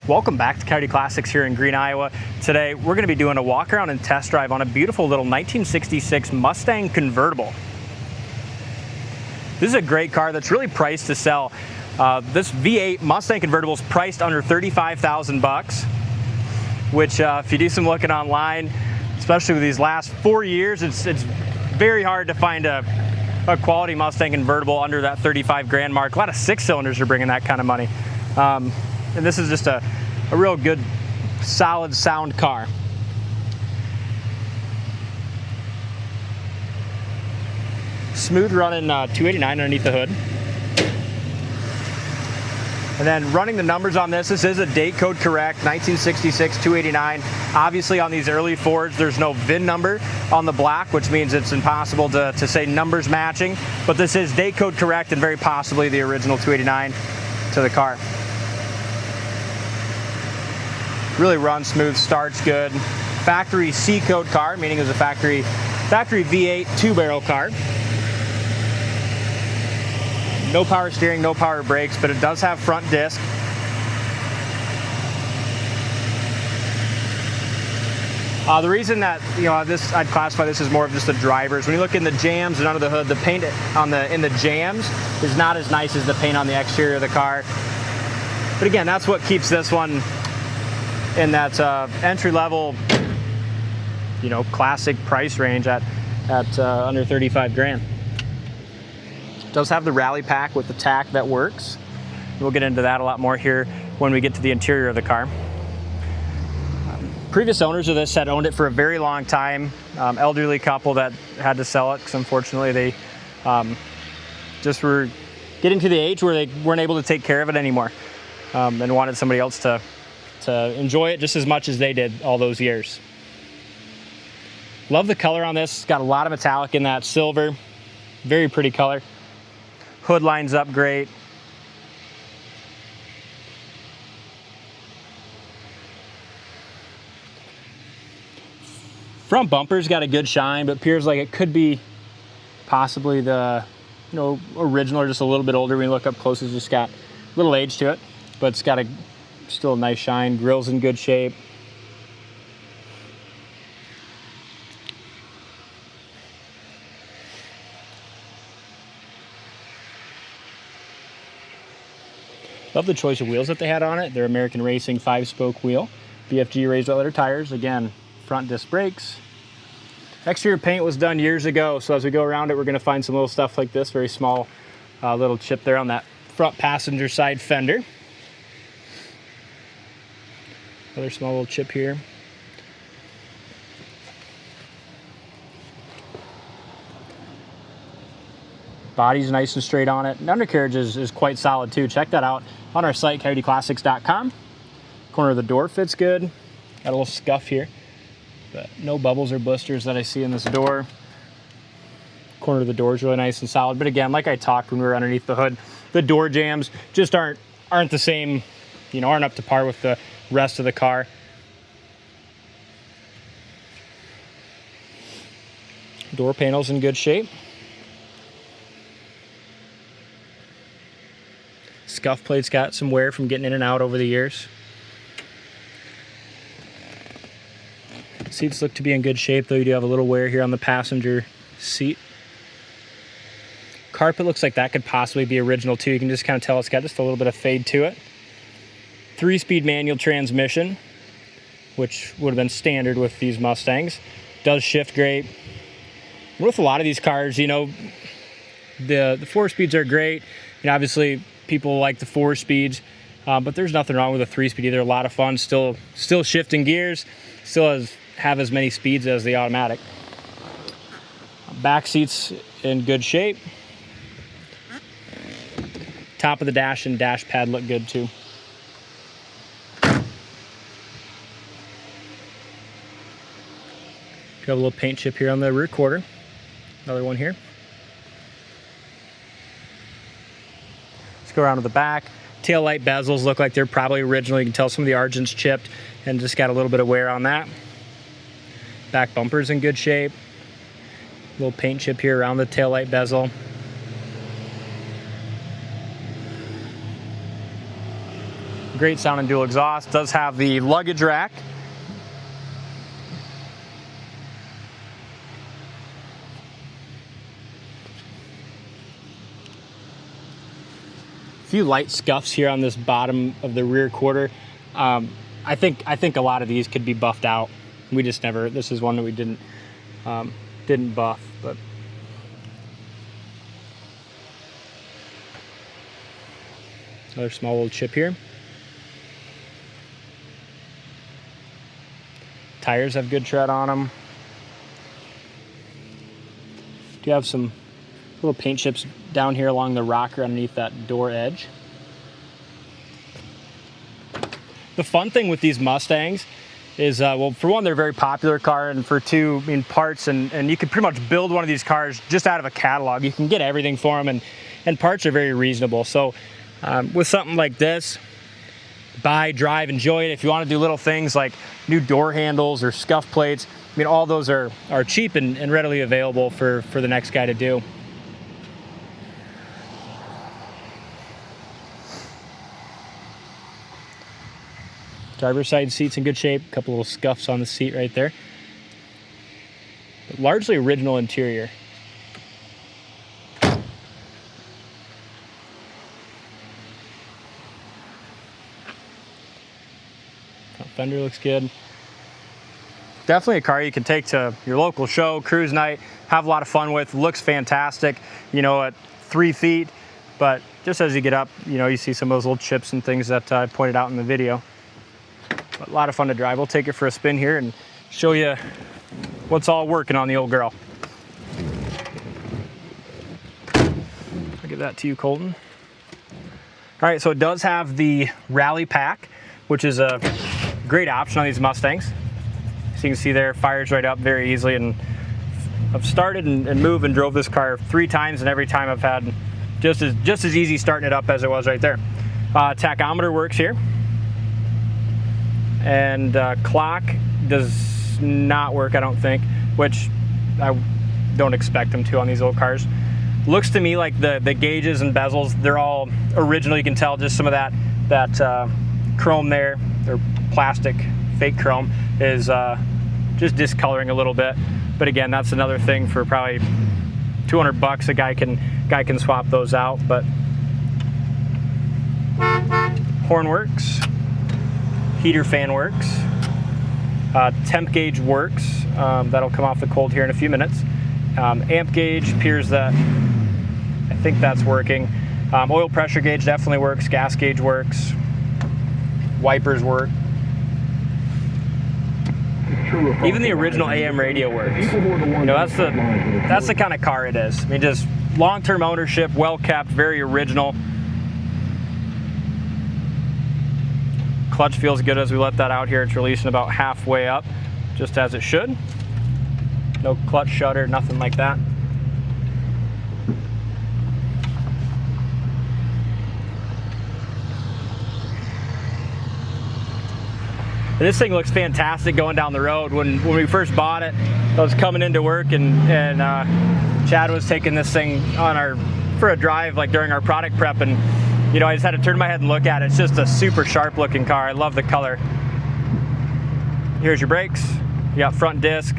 Welcome back to Coyote Classics here in Green, Iowa. Today we're going to be doing a walk around and test drive on a beautiful little 1966 Mustang Convertible. This is a great car that's really priced to sell. This V8 Mustang Convertible is priced under $35,000, which if you do some looking online, especially with these last 4 years, it's very hard to find a quality Mustang Convertible under that 35 grand mark. A lot of six cylinders are bringing that kind of money. And this is just a real good, solid, sound car. Smooth running 289 underneath the hood. And then running the numbers on this is a date code correct, 1966 289. Obviously on these early Fords, there's no VIN number on the black, which means it's impossible to say numbers matching. But this is date code correct and very possibly the original 289 to the car. Really runs smooth, starts good. Factory C code car, meaning it was a factory V8 2-barrel car. No power steering, no power brakes, but it does have front disc. The reason that I'd classify this as more of just the drivers. When you look in the jams and under the hood, the paint in the jams is not as nice as the paint on the exterior of the car. But again, that's what keeps this one in that entry level, classic price range at under 35 grand. It does have the rally pack with the tack that works. We'll get into that a lot more here when we get to the interior of the car. Previous owners of this had owned it for a very long time. Elderly couple that had to sell it because unfortunately they just were getting to the age where they weren't able to take care of it anymore, and wanted somebody else to enjoy it just as much as they did all those years. Love the color on this. It's got a lot of metallic in that silver. Very pretty color. Hood lines up great. Front bumper's got a good shine, but appears like it could be possibly the original or just a little bit older. When you look up close, it's just got a little age to it, but it's got still a nice shine. Grill's in good shape. Love the choice of wheels that they had on it. They're American Racing 5-spoke wheel. BFG raised leather tires. Again, front disc brakes. Exterior paint was done years ago, so as we go around it, we're going to find some little stuff like this. Very small little chip there on that front passenger side fender. Another small little chip here. Body's nice and straight on it. And undercarriage is quite solid too. Check that out on our site, coyoteclassics.com. Corner of the door fits good. Got a little scuff here, but no bubbles or blisters that I see in this door. Corner of the door is really nice and solid. But again, like I talked when we were underneath the hood, the door jams just aren't the same, aren't up to par with the rest of the car. Door panel's in good shape. Scuff plate's got some wear from getting in and out over the years. Seats look to be in good shape, though you do have a little wear here on the passenger seat. Carpet looks like that could possibly be original too. You can just kind of tell it's got just a little bit of fade to it. 3-speed manual transmission, which would have been standard with these Mustangs. Does shift great. With a lot of these cars, the 4 speeds are great. Obviously people like the 4 speeds, but there's nothing wrong with a 3-speed either. A lot of fun, still shifting gears, still have as many speeds as the automatic. Back seats in good shape. Top of the dash and dash pad look good too. Got a little paint chip here on the rear quarter. Another one here. Let's go around to the back. Tail light bezels look like they're probably original. You can tell some of the argent's chipped and just got a little bit of wear on that. Back bumper's in good shape. Little paint chip here around the tail light bezel. Great sounding dual exhaust. Does have the luggage rack. A few light scuffs here on this bottom of the rear quarter. I think a lot of these could be buffed out. We just never. This is one that we didn't buff, but. Another small little chip here. Tires have good tread on them. Do have some little paint chips down here along the rocker underneath that door edge. The fun thing with these Mustangs is, well, for one, they're a very popular car, and for two, I mean, parts, and you can pretty much build one of these cars just out of a catalog. You can get everything for them, and parts are very reasonable. So with something like this, buy, drive, enjoy it. If you want to do little things like new door handles or scuff plates, I mean, all those are cheap and readily available for the next guy to do. Driver's side seat's in good shape. A couple little scuffs on the seat right there. But largely original interior. Front fender looks good. Definitely a car you can take to your local show, cruise night, have a lot of fun with. Looks fantastic, you know, at 3 feet. But just as you get up, you know, you see some of those little chips and things that I pointed out in the video. But a lot of fun to drive. We'll take it for a spin here and show you what's all working on the old girl. I'll give that to you, Colton. All right, so it does have the rally pack, which is a great option on these Mustangs. So you can see there, fires right up very easily, and I've started and moved and drove this car 3 times, and every time I've had just as easy starting it up as it was right there. Tachometer works here. And clock does not work, I don't think, which I don't expect them to on these old cars. Looks to me like the gauges and bezels, they're all original. You can tell just some of that chrome there, or plastic fake chrome, is just discoloring a little bit. But again, that's another thing for probably $200. A guy can swap those out. But horn works. Heater fan works. Temp gauge works. That'll come off the cold here in a few minutes. Amp gauge appears that I think that's working. Oil pressure gauge definitely works. Gas gauge works. Wipers work. Even the original AM radio works. You know, that's the kind of car it is. I mean, just long-term ownership, well kept, very original. Clutch feels good as we let that out here. It's releasing about halfway up, just as it should. No clutch shudder, nothing like that. And this thing looks fantastic going down the road. When we first bought it, I was coming into work, and Chad was taking this thing for a drive, like during our product prep, and you know, I just had to turn my head and look at it. It's just a super sharp looking car. I love the color. Here's your brakes. You got front disc.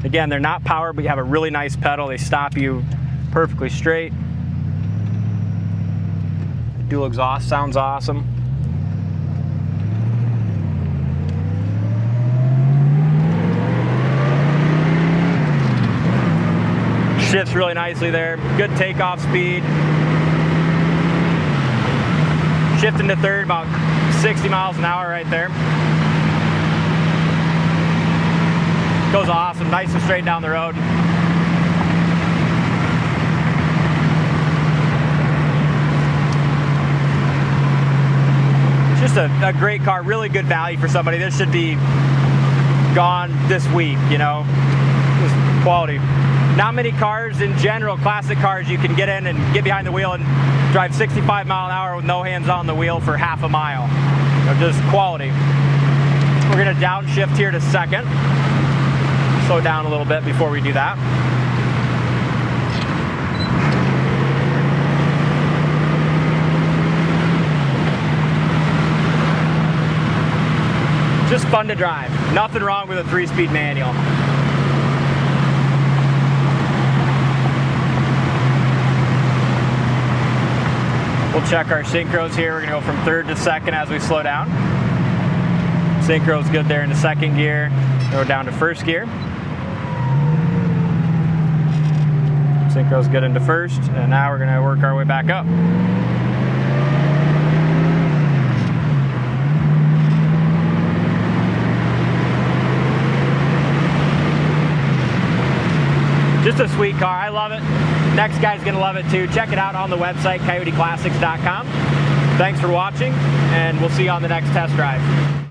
Again, they're not powered, but you have a really nice pedal. They stop you perfectly straight. Dual exhaust sounds awesome. Shifts really nicely there. Good takeoff speed. Shifting to third, about 60 miles an hour right there. Goes awesome, nice and straight down the road. It's just a great car, really good value for somebody. This should be gone this week, you know, just quality. Not many cars in general, classic cars, you can get in and get behind the wheel and drive 65 mile an hour with no hands on the wheel for half a mile. You know, just quality. We're gonna downshift here to second. Slow down a little bit before we do that. Just fun to drive. Nothing wrong with a 3-speed manual. We'll check our synchros here. We're gonna go from 3rd to 2nd as we slow down. Synchro's good there into 2nd gear. Go down to 1st gear. Synchro's good into 1st, and now we're gonna work our way back up. Just a sweet car, I love it. Next guy's gonna love it too. Check it out on the website, coyoteclassics.com. Thanks for watching, and we'll see you on the next test drive.